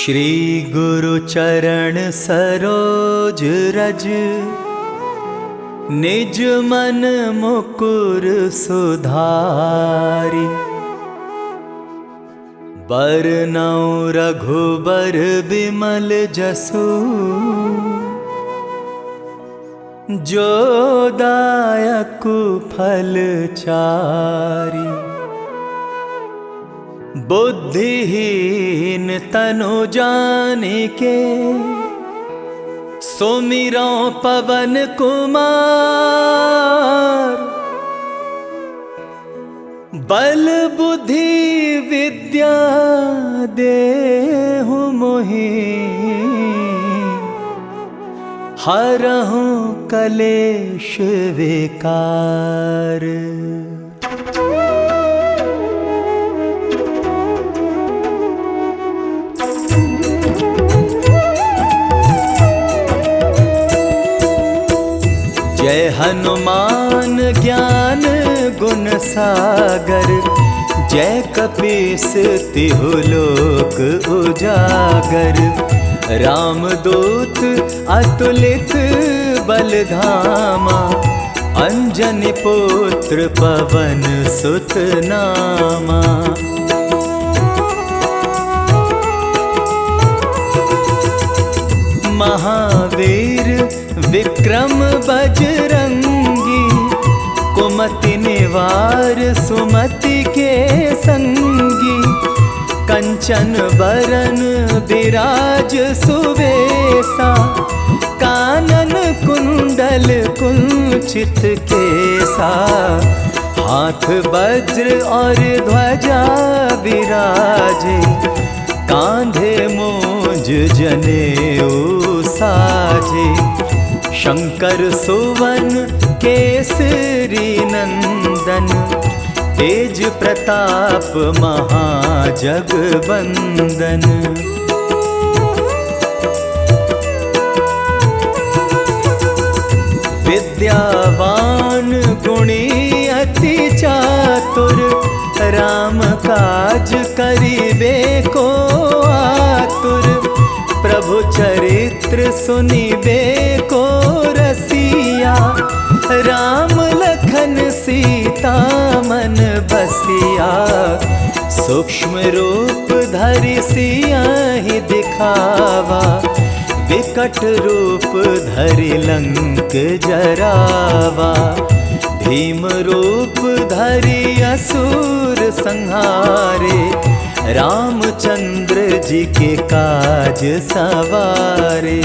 श्री गुरु चरण सरोज रज, निज मन मुकुर सुधारि। बरनउँ रघुबर बिमल जसु, जो दायक फल चारि। बुद्धिहीन तनु जानिके, सुमिरौं पवन कुमार। बल बुद्धि विद्या देहु मोहि, हरहूँ कलेश विकार। जय हनुमान ज्ञान गुण सागर, जय कपीस तिहु लोक उजागर। रामदूत अतुलित बल धामा, अंजनी पुत्र पवन सुत नामा। महावीर विक्रम बजरंगी, कुमति निवार सुमति के संगी। कंचन बरन बिराज सुवेसा, कानन कुंडल कुंचित केसा। हाथ वज्र और ध्वजा विराजे, कांधे मूंज जनेऊ साजे। शंकर सुवन केसरी नंदन, तेज प्रताप महाजगवंदन। विद्यावान गुणी अति चातुर, राम काज करिबे को आतुर। प्रभु चरित्र सुनिबे को रसिया, राम लखन सीता मन बसिया। सूक्ष्म रूप धरि सियाहि दिखावा, विकट रूप धरि लंक जरावा। भीम रूप धरि असुर संहारे, रामचंद्र जी के काज सवारे।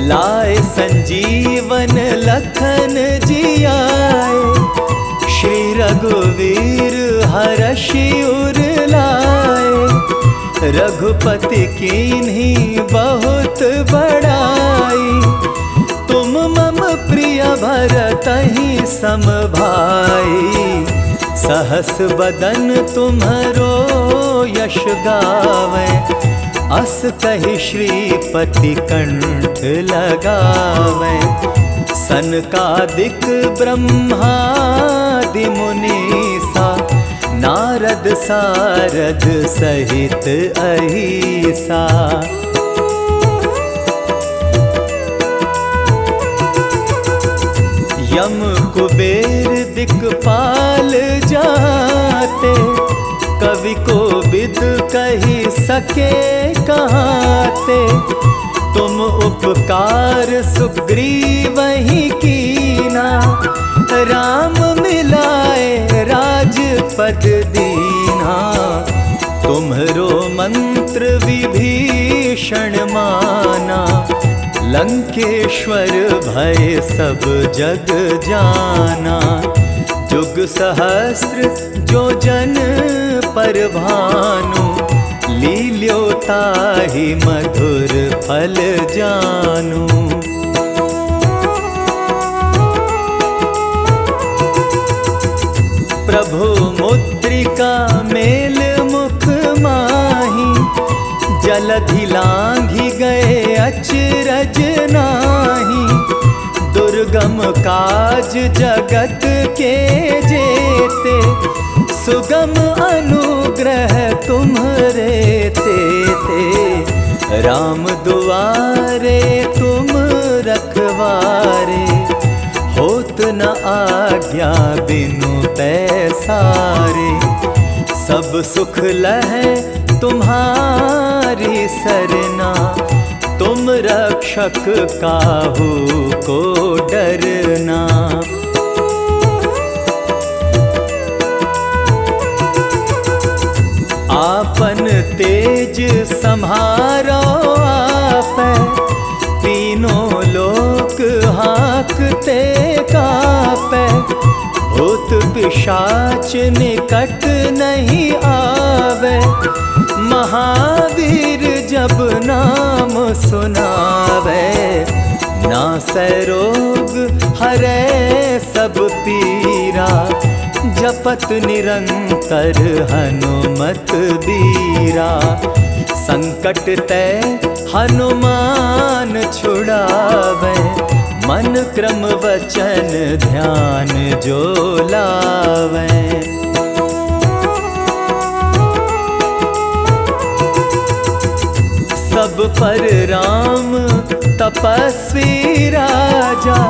लाए संजीवन लखन जियाए, श्री रघुवीर हरषि उर लाए। रघुपति कीन्ही बहुत बड़ाई, तुम मम प्रिय भरतहि सम भाई। सहस बदन तुम्हरो यश गावै, अस कहि श्रीपति कंठ लगावै। सनकादिक ब्रह्मादि मुनीसा, नारद सारद सहित अहिसा। यम कुबेर दिक्पाल जाते, कवि कोविद कहि सके कहाते। तुम उपकार सुग्रीवहि कीना, राम मिलाए राजपद दीना। तुम्हरो मंत्र विभीषण माना, लंकेश्वर भय सब जग जाना। जुग सहस्र जो जन पर भानु, लील्यो ताहि मधुर फल जानु। प्रभु मुद्रिका मेल मुख माही, जलधि लांघि गए अचरज नाही। दुर्गम काज जगत के जेते, सुगम अनुग्रह तुम्हरे ते राम दुआरे तुम रखवारे। होत न आज्ञा बिनु पैसारे, सब सुख लहै तुम्हारी सरना। तुम रक्षक काहू को डरना। आपन तेज सम्हारो आपै, तीनों लोक हाँकते कापै। भूत पिशाच निकट नहीं आवे, महावीर जब नाम सुनावे। नासै रोग हरै सब पीरा, जपत निरंतर हनुमत बीरा। संकट ते हनुमान छुड़ावे, मन क्रम वचन ध्यान जो लावे। सब पर राम तपस्वी राजा,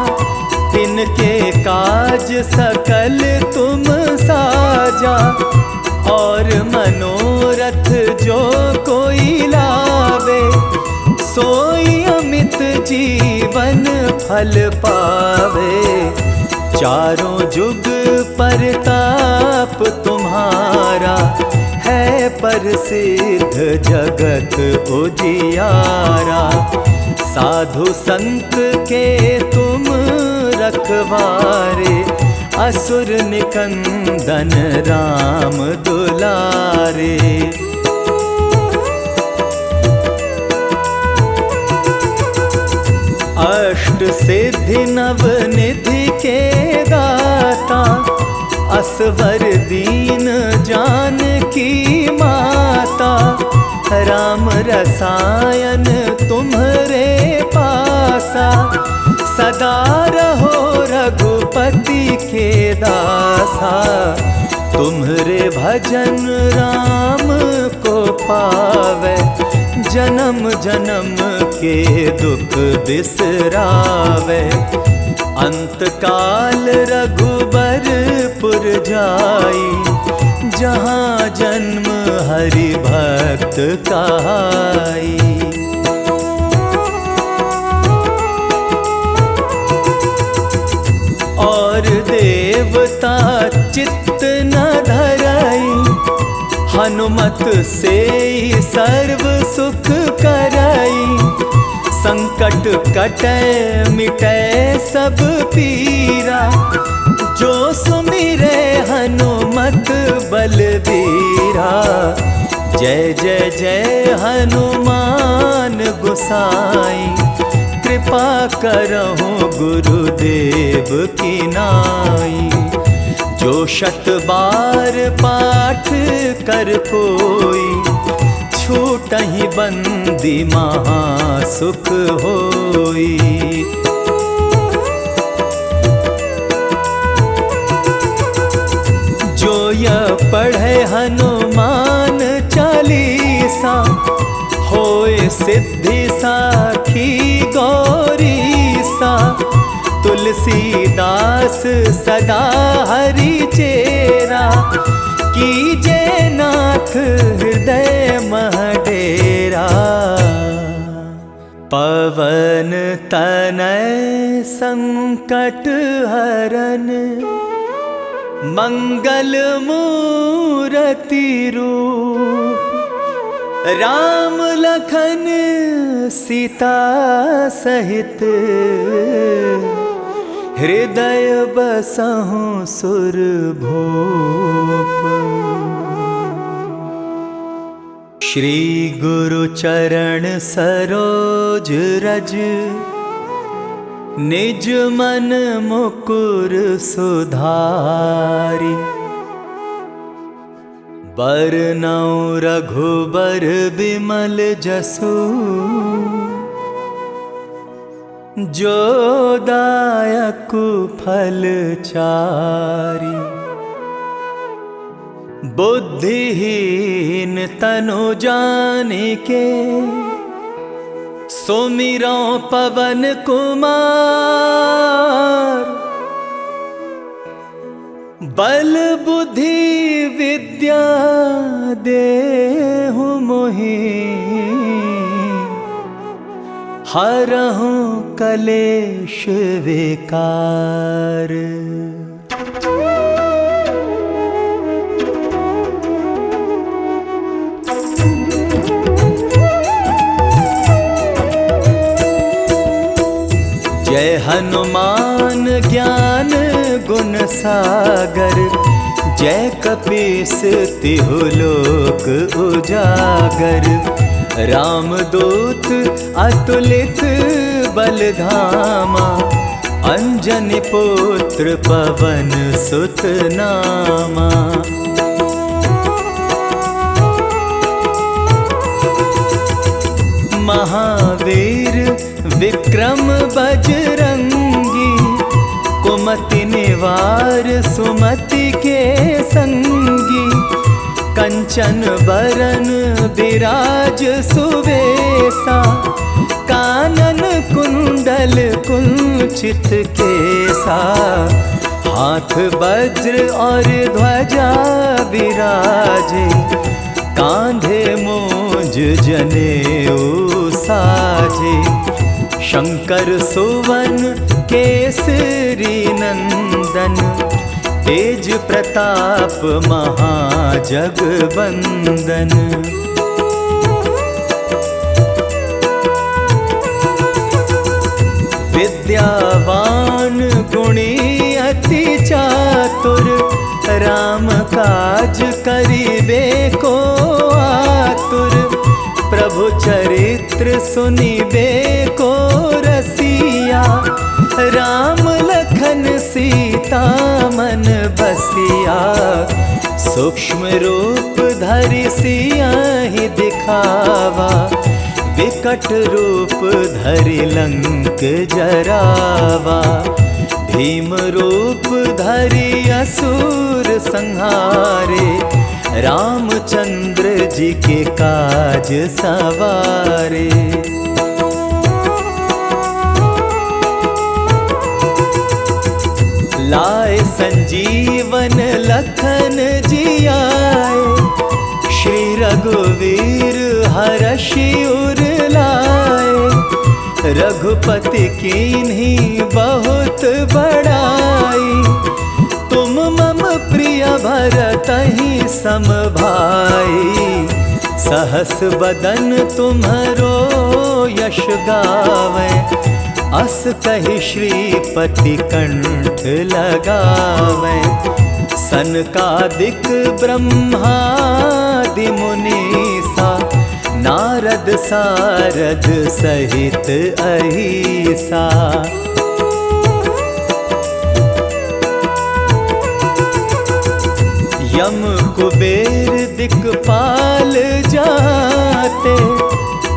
तिनके काज सकल तुम साजा। और मनोरथ जो कोई लावे, सोई अमित जीवन फल पावे। चारों जुग परताप तुम्हारा, है प्रसिद्ध जगत उजियारा। साधु संत के तुम रखवारे, असुर निकंदन राम दुलारे। अष्ट सिद्धि नव निधि के दाता, असवर दीन जानकी माता। राम रसायन तुम्हरे पासा, सदा रहो रघुपति के दासा। तुम्हरे भजन राम को पावे, जन्म जन्म के दुख बिसरावे। अंत काल रघुबरपुर जाई, जहाँ जन्म हरि भक्त कहाई। और देवता चित्त न धराई, हनुमत से सर्व सुख कराई। संकट कटै मिटै सब पीरा, जो सुमिरै हनुमत बलबीरा। जय जय जय हनुमान गोसाई, कृपा करहु गुरुदेव की नाई। जो शत बार पाठ कर कोई, छूटहि बंदी महा सुख होई। जो यह पढ़े हनुमान चालीसा, होए सिद्धि साखी गौरीसा। तुलसीदास सदा हरि चेरा, कीजे नाथ हृदय मह डेरा। पवन तनय संकट हरन, मंगल मूरति रूप। राम लखन सीता सहित, हृदय बसहु सुरभूप। श्री गुरु चरण सरोज रज, निज मन मुकुर सुधारि। बरनउँ रघुबर बिमल जसु, जो दायक फल चारि। बुद्धिहीन तनु जानिके, सुमिरो पवन कुमार। बल बुद्धि विद्या देहु मोहि, हरहु कलेश विकार। जय हनुमान ज्ञान गुण सागर, जय कपीस तिहु लोक उजागर। रामदूत अतुलित बल धामा, अंजनी पुत्र पवन सुत नामा। महावीर विक्रम बजरंगी, कुमति निवार सुमति के संगी। कंचन बरन विराज सुवेसा, कानन कुंडल कुंचित केसा। हाथ वज्र और ध्वजा विराजे, कांधे मूंज जनेऊ साजे। शंकर सुवन केसरी नंदन, तेज प्रताप महाजगवंदन। विद्यावान गुणी अति चातुर, राम काज करिबे को आतुर। प्रभु चरित्र सुनिबे को रसिया, राम लखन सीता मन बसिया। सूक्ष्म रूप धरि सियाहि दिखावा, विकट रूप धरि लंक जरावा। भीम रूप धरि असुर संहारे, रामचंद्र जी के काज सवारे। लाए संजीवन लखन जियाए, श्री रघुवीर हरषि उर लाए। रघुपति कीन्ही बहुत बड़ाई, तुम मम प्रिय भरतहि सम भाई। सहस बदन तुम्हरो यश गावे, अस कहि श्रीपति कंठ लगावे। सनकादिक ब्रह्मादि मुनीसा, नारद सारद सहित अहिसा। यम कुबेर दिक्पाल जाते,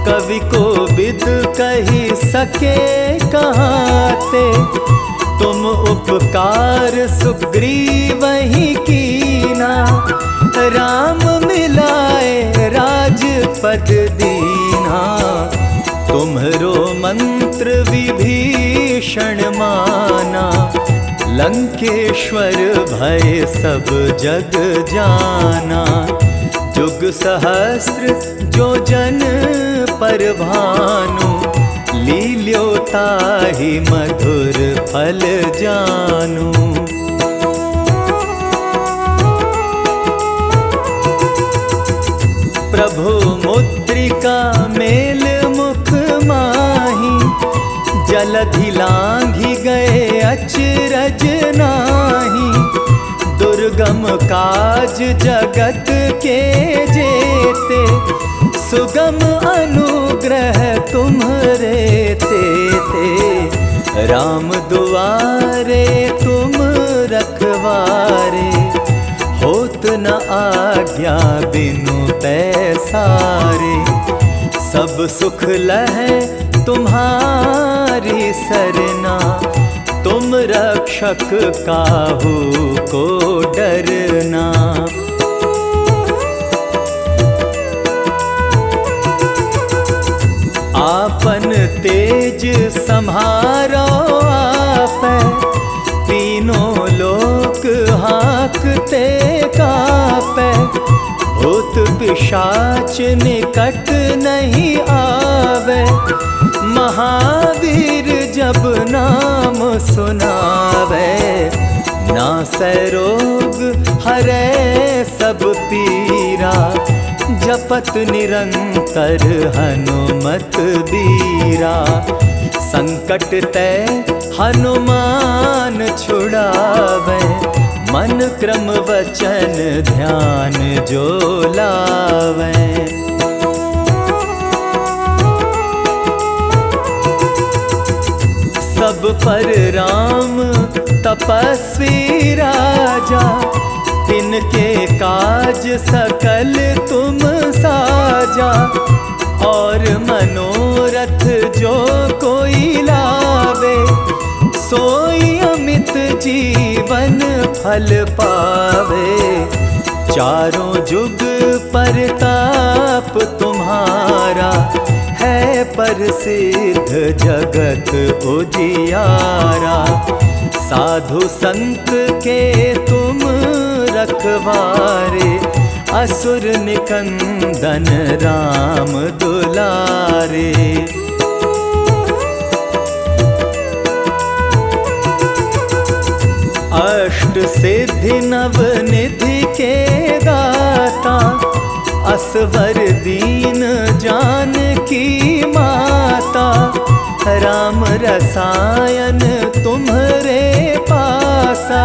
कवि को बिद कही सके कहाते। तुम उपकार सुग्रीवहि कीना, राम मिलाए राजपद दीना। तुम्हरो मंत्र विभीषण माना, लंकेश्वर भय सब जग जाना। जुग सहस्त्र जो जन पर भानु, लील्योताहि मधुर फल जानू। प्रभु मुद्रिका मेल मुख माही, जलधि लांघि गए अचरज नाही। दुर्गम काज जगत के जेते, सुगम अनुग्रह तुम्हरे तेते। राम दुआरे तुम रखवारे, होत न आज्ञा बिनु पैसारे। सब सुख लहै तुम्हारी सरना, तुम रक्षक काहू को डरना। निज सम्हारो आपै, तीनों लोक हाँकते कापै, भूत पिशाच निकट नहीं आवे, महावीर जब नाम सुनावे, नासै रोग हरै सब पीरा, जपत निरंतर हनुमत बीरा, संकट ते हनुमान छुड़ावे, मन क्रम वचन ध्यान जो लावे। सब पर राम तपस्वी राजा, तिनके काज सकल तुम साजा, और मनोरथ जो कोई लावे, सोई अमित जीवन फल पावे, चारों जुग परताप तुम्हारा, है प्रसिद्ध जगत उजियारा, साधु संत के तुम रखवारे, असुर निकंदन राम दुलारे। अष्ट सिद्धि नव निधि के दाता, असवर दीन जानकी माता, राम रसायन तुम्हरे पासा,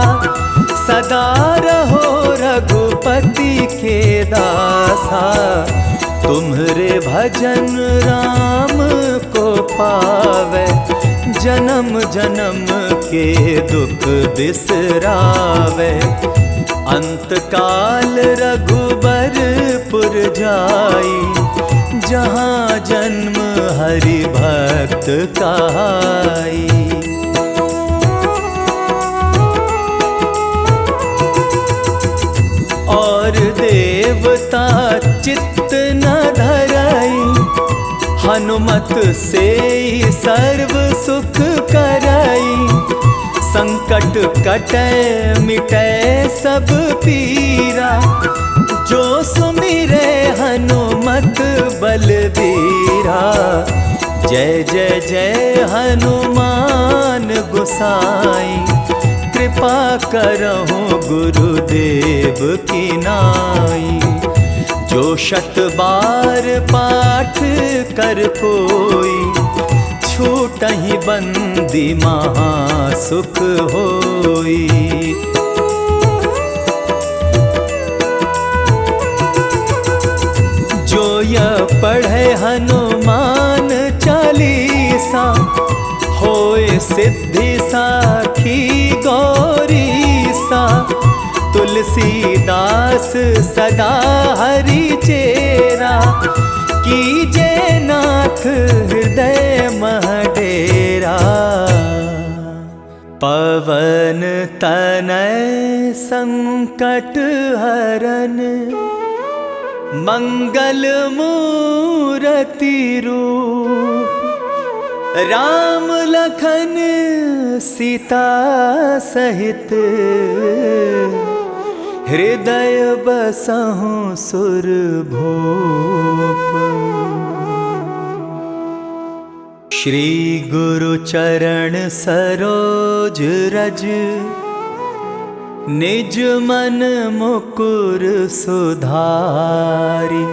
सदा रहो रघुपति के दासा, तुम्हरे भजन राम को पावे, जन्म जन्म के दुख बिसरावे, अंत काल रघुबरपुर जाई, जहाँ जन्म हरि भक्त कहाई। और देवता चित्त न धराई, हनुमत से सर्व सुख कराई, संकट कटै मिटै सब पीरा, जो सुमिरै हनुमत बलबीरा, जय जय जय हनुमान गोसाई, कृपा करहु गुरुदेव की नाई, जो शत बार पाठ कर कोई, छूटहि बंदी महासुख होई। जो यह पढ़े हनुमान चालीसा, होए सिद्धि साखी गौरीसा, तुलसीदास सदा हरि चेरा, कीजे नाथ हृदय मह डेरा, पवन तनय संकट हरन, मंगल मूरति रूप, राम लखन सीता सहित, हृदय बसहु सुरभूप। श्री गुरु चरण सरोज रज, निज मन मुकुर सुधारि,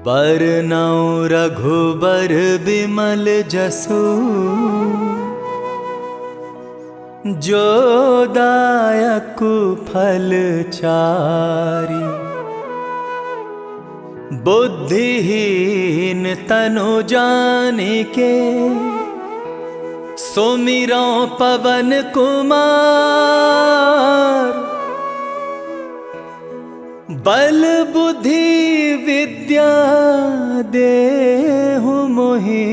बरनउँ रघुबर बिमल जसु, जो दायकु फल चारि। बुद्धिहीन तनु जानिके, सुमिरौ पवन कुमार, बल बुद्धि विद्या देहु मोहि,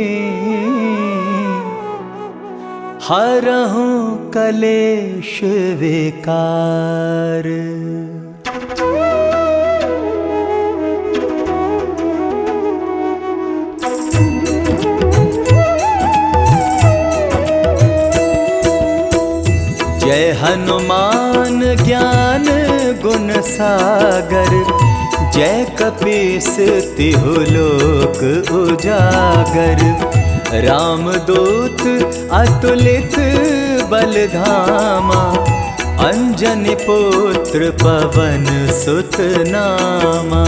हरहु कलेश विकार। जय हनुमान ज्ञान गुण सागर, जय कपीस तिहु लोक उजागर। रामदूत अतुलित बल धामा, अंजनी पुत्र पवन सुत नामा।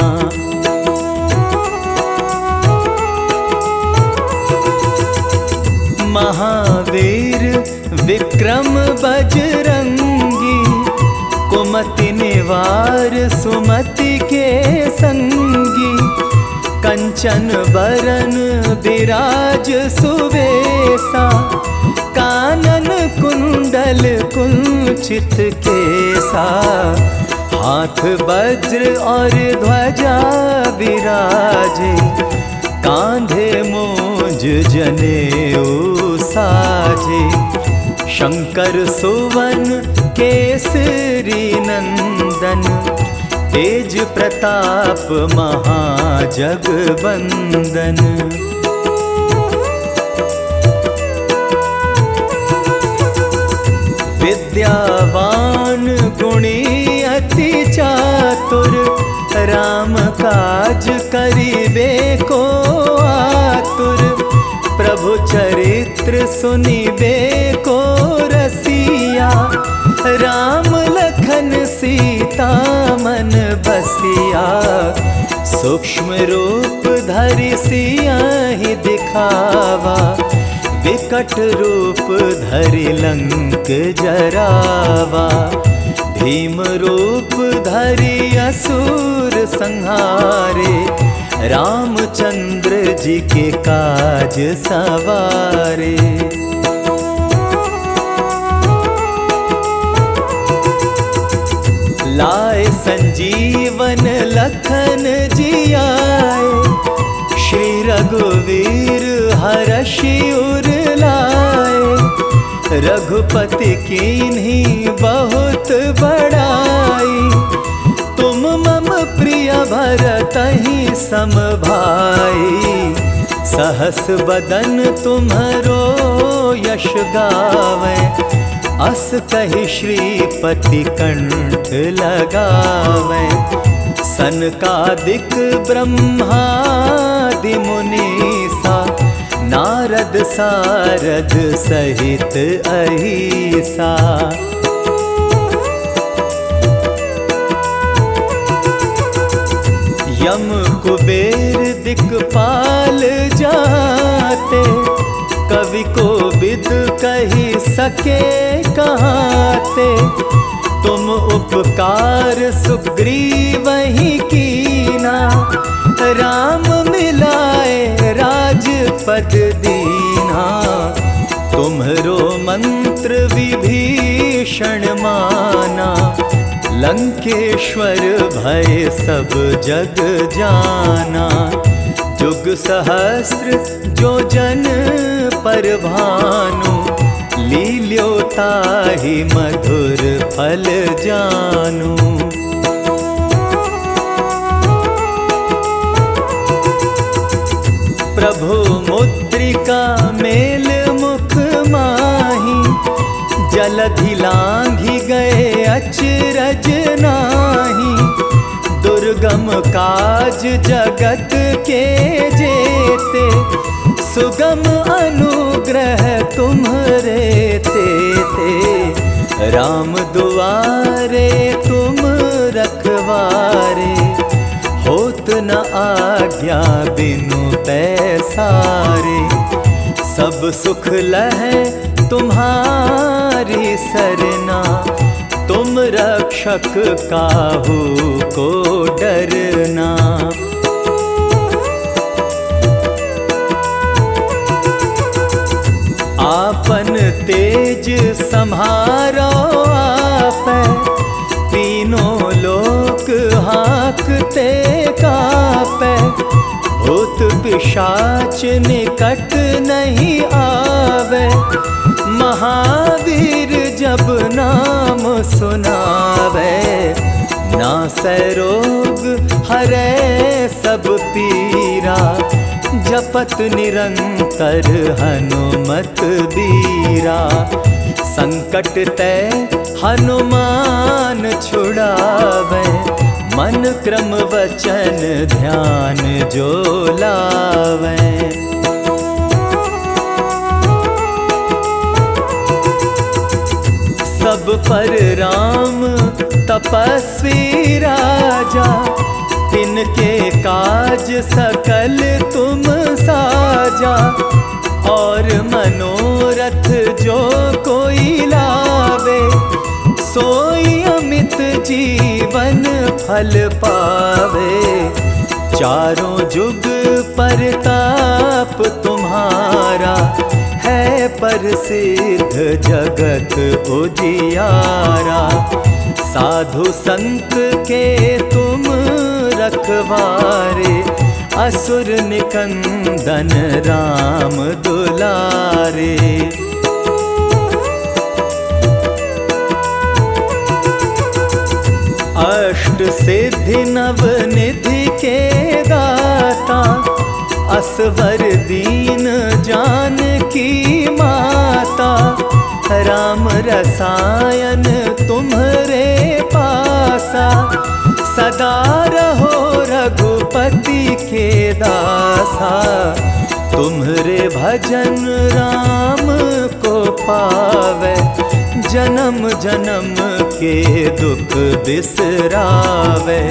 महावीर विक्रम बजरंगी, कुमति निवार सुमति के संगी। कंचन बरन विराज सुवेसा, कानन कुंडल कुंचित केसा। हाथ वज्र और ध्वजा विराजे, कांधे मूंज जनेऊ साजे। शंकर सुवन केसरी नंदन, तेज प्रताप महाजगवंदन। विद्यावान गुणी अति चातुर, राम काज करिबे को आतुर। प्रभु चरित्र सुनिबे को रसिया, राम लखन सीता मन बसिया। सूक्ष्म रूप धरि सियाहि दिखावा, विकट रूप धरि लंक जरावा। भीम रूप धरि असुर संहारे, रामचंद्र जी के काज सवारे। लाए संजीवन लखन जियाए, श्री रघुवीर हरषि उर लाए। रघुपति कीन्ही बहुत बड़ाई, तुम मम प्रिय भरतहि सम भाई। सहस बदन तुम्हरो यश गावे, अस कहि श्रीपति कंठ लगावे। सनकादिक ब्रह्मादि मुनीसा, नारद सारद सहित अहिसा। यम कुबेर दिक्पाल जाते, कवि को विद कही सके कहाते। तुम उपकार सुग्रीवहि कीना, राम मिलाए राजपद दीना। तुम्हरो मंत्र विभीषण माना, लंकेश्वर भय सब जग जाना। जुग सहस्र जो जन पर भानु, लील्यो ताहि मधुर फल जानु। प्रभु मुद्रिका मेल मुख माही, जलधि लांघि गए अचरज नाही। दुर्गम काज जगत के जेते, सुगम अनुग्रह तुम्हरे तेते। राम दुआरे तुम रखवारे, होत न आज्ञा बिनु पैसारे। सब सुख लहै तुम्हारी सरना, तुम रक्षक काहू को डरना। आपन तेज सम्हारो आपै, तीनों लोक हाँकते कापै। भूत पिशाच निकट नहीं आवे, महावीर जब नाम सुनावे। नासै रोग हरै सब पीरा, जपत निरंतर हनुमत बीरा। संकट ते हनुमान छुड़ावे, मन क्रम वचन ध्यान जो लावे। सब पर राम तपस्वी राजा, तिनके काज सकल तुम साजा। और मनोरथ जो कोई लावे, सोई अमित जीवन फल पावे। चारों जुग परताप तुम्हारा, है प्रसिद्ध जगत उजियारा। साधु संत के तुम रखवारे, असुर निकंदन राम दुलारे। अष्ट सिद्धि नव निधि के दाता, असवर दीन जानकी माता। राम रसायन तुम्हरे पासा, सदा रहो रघुपति के दासा। तुम्हरे भजन राम को पावे, जन्म जन्म के दुख बिसरावे।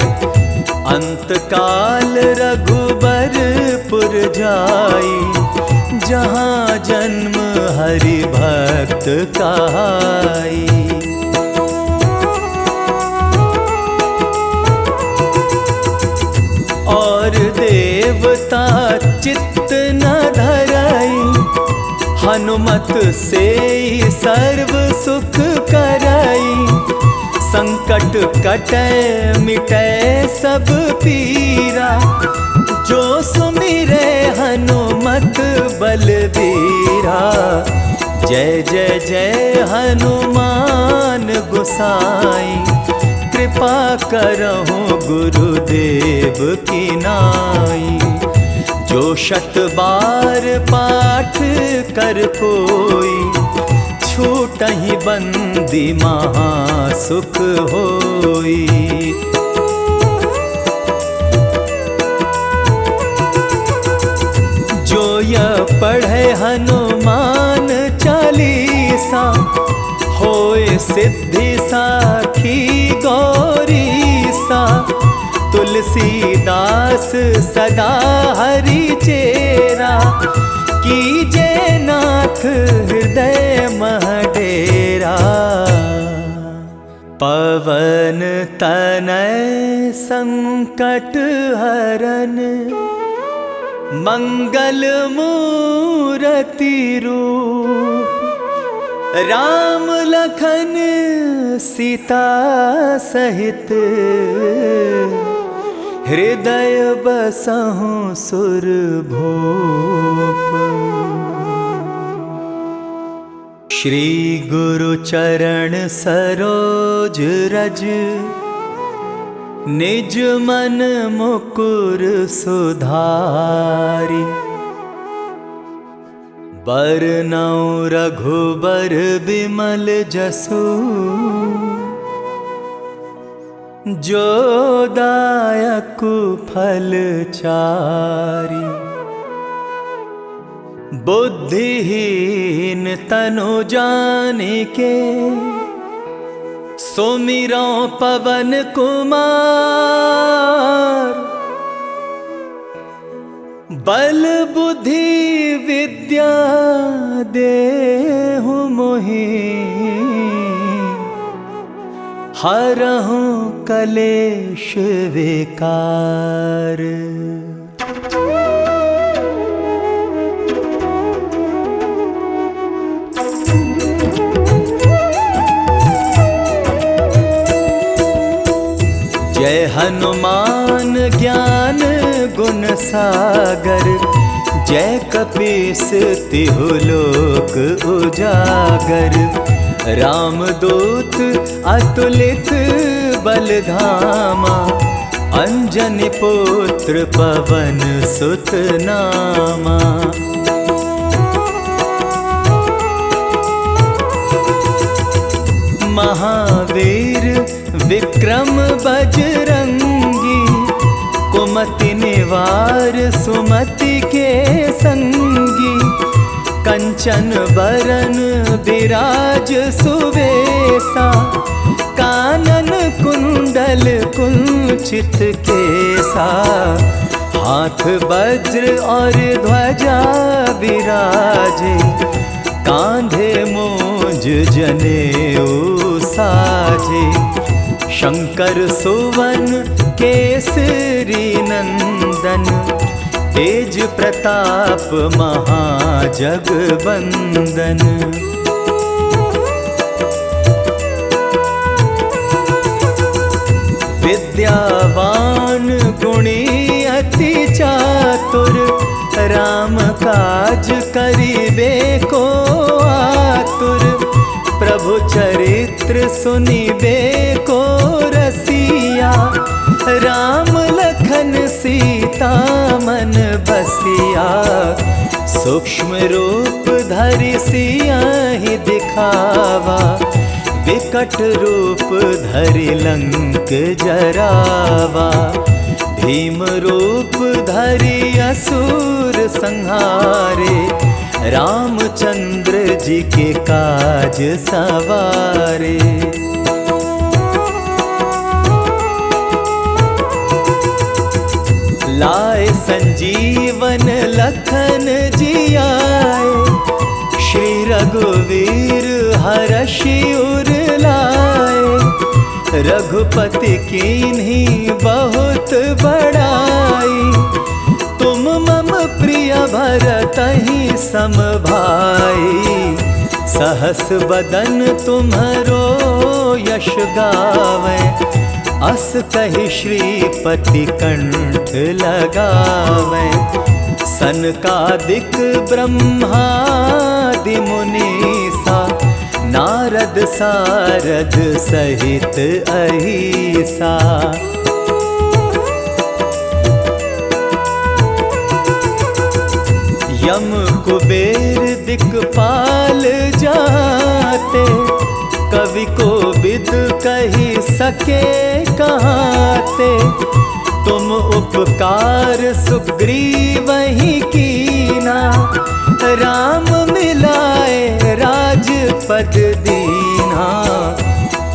अंत काल रघुबरपुर जाई, जहाँ जन्म हरि भक्त कहाई। और देवता चित्त न धरई, हनुमत से सर्व सुख करई। संकट कटै मिटै सब पीरा, जो सुमिरै हनुमत बलबीरा। जय जय जय हनुमान गोसाई, कृपा करहु गुरुदेव की नाई। जो 100 बार पाठ कर कोई, छूटहि बंदी महासुख होई। जो यह पढ़े हनुमान चालीसा, होए सिद्धि साखी गौरीसा। तुलसीदास सदा हरि चेरा, कीजे नाथ हृदय मह डेरा। पवन तनय संकट हरन, मंगल मूरति रूप। राम लखन सीता सहित, हृदय बसहु सुरभूप। श्री गुरु चरण सरोज रज, निज मन मुकुर सुधारि। बरनउँ रघुबर बिमल जसु, जो दायकु फल चारि। बुद्धिहीन तनु जानिके, सुमिरौ पवन कुमार। बल बुद्धि विद्या देहु मोहि, हरहु कलेश विकार। जय हनुमान ज्ञान गुण सागर, जय कपीस तिहु लोक उजागर। रामदूत अतुलित बलधामा, अंजनी पुत्र पवन सुत नामा। महावीर विक्रम बजरंगी, कुमति निवार सुमति के संगी, कंचन बरन विराज सुवेसा, कानन कुंडल कुंचित केसा, हाथ वज्र और ध्वजा विराजे, कांधे मोज जनेऊ साजे, शंकर सुवन केसरी नंदन, तेज प्रताप महाजगबंदन। विद्यावान गुणी अति चातुर, राम काज करिबे को आतुर, प्रभु चरित्र सुनिबे को रसिया, राम लखन सीता मन बसिया, सूक्ष्म रूप धरि सियाहि दिखावा, विकट रूप धरि लंक जरावा, भीम रूप धरि असुर संहारे, रामचंद्र जी के काज सवारे। लाए संजीवन लखन जियाए, श्री रघुवीर हरषि उर लाए, रघुपति कीन्ही बहुत बड़ाई, तुम मम प्रिय भरतहि सम भाई, सहस बदन तुम्हरो यश गावे, अस कहि श्रीपति कंठ लगावे, सनकादिक ब्रह्मादि मुनीसा, नारद सारद सहित अहिसा। यम कुबेर दिक्पाल जाते, कवि को विद कही सके कहाते, तुम उपकार सुग्रीवहि कीना, राम मिलाए राजपद दीना,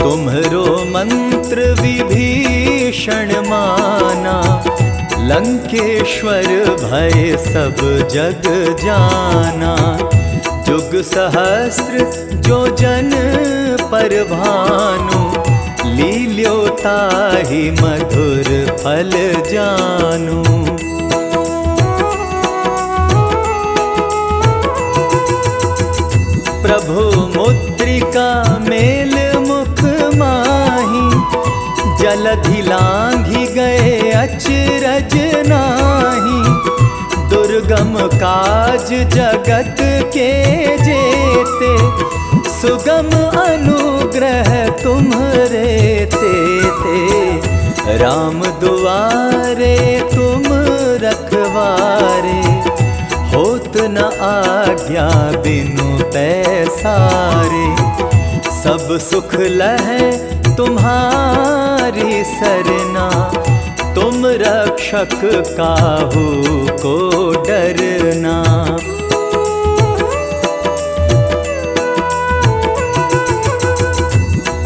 तुम्हरो मंत्र विभीषण माना, लंकेश्वर भय सब जग जाना, जुग सहस्त्र जो जन पर भानु, लील्यो ताहि मधुर फल जानु। प्रभु मुद्रिका मेल मुख माही, जलधि लांघि गए अचरज नाही, दुर्गम काज जगत के जेते, सुगम अनुग्रह तुम्हरे तेते, राम दुआरे तुम रखवारे, होत न आज्ञा बिनु पैसारे, सब सुख लहै तुम्हारी सरना, तुम रक्षक काहू को डरना।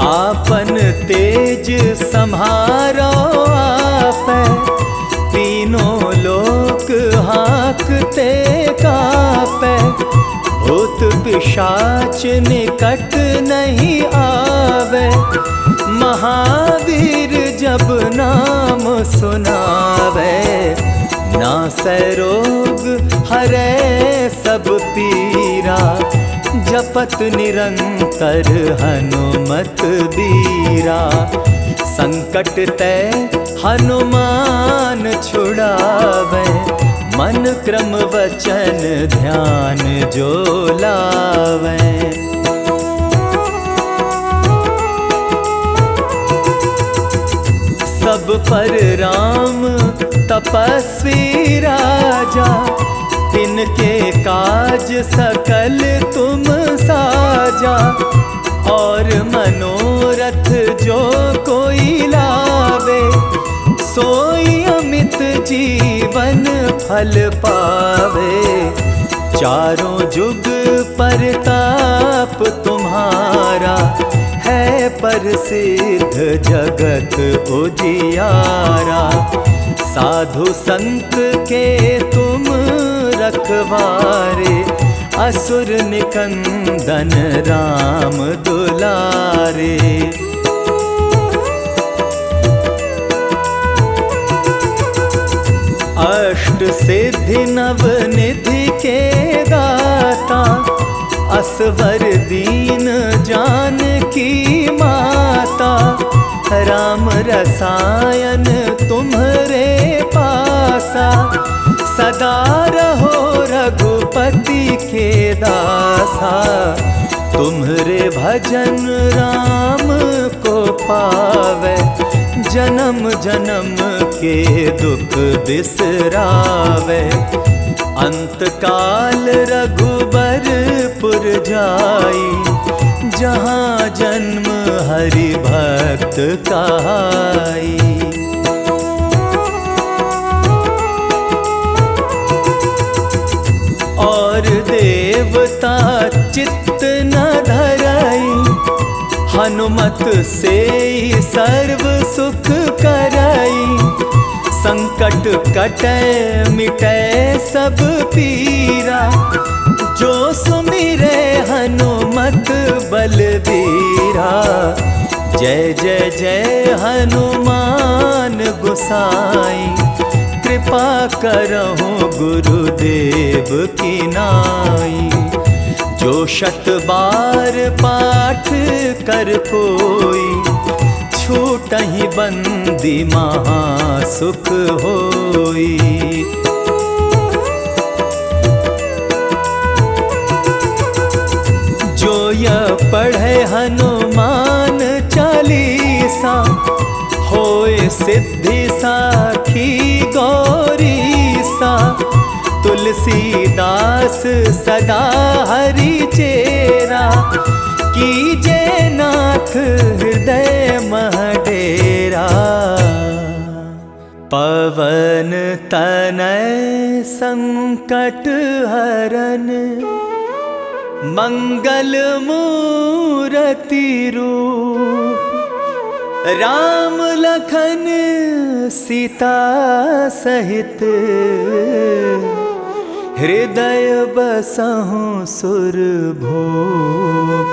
आपन तेज सम्हारो आपै, तीनों लोक हाँकते कापै, भूत पिशाच निकट नहीं आवे, महावीर जब नाम सुनावे, नासै रोग हरै सब पीरा, जपत निरंतर हनुमत बीरा, संकट ते हनुमान छुड़ावे, मन क्रम वचन ध्यान जो लावे। सब पर राम तपस्वी राजा, तिनके काज सकल तुम साजा, और मनोरथ तीरथ जो कोई लावे, सोई अमित जीवन फल पावे। चारों जुग परताप तुम्हारा, है प्रसिद्ध जगत उजियारा। साधु संत के तुम रखवारे, असुर निकंदन राम दुलारे। अष्ट सिद्धि नव निधि के दाता, असवर दीन जानकी माता। राम रसायन तुम्हरे पासा, सदा रहो रघुपति के दासा। तुम्हरे भजन राम को पावे, जन्म जन्म के दुख बिसरावे। अंत काल रघुबरपुर जाई, जहाँ जन्म हरि भक्त कहाई। और देवता चित्त न धरई, हनुमत से सर्व सुख करई। संकट कटै मिटै सब पीरा, जो सुमिरै हनुमत बलबीरा। जय जय जय हनुमान गोसाई, कृपा करहु गुरुदेव की नाई। जो शत बार पाठ कर कोई, छूटहि बंदी महा सुख होई। जो यह पढ़े हनुमान चालीसा, होए सिद्धि साखी गौरीसा। तुलसीदास सदा हरि चेरा, कीजे नाथ हृदय मह डेरा। पवन तनय संकट हरन, मंगल मूरति रूप। राम लखन सीता सहित, हृदय बसहु सुरभूप।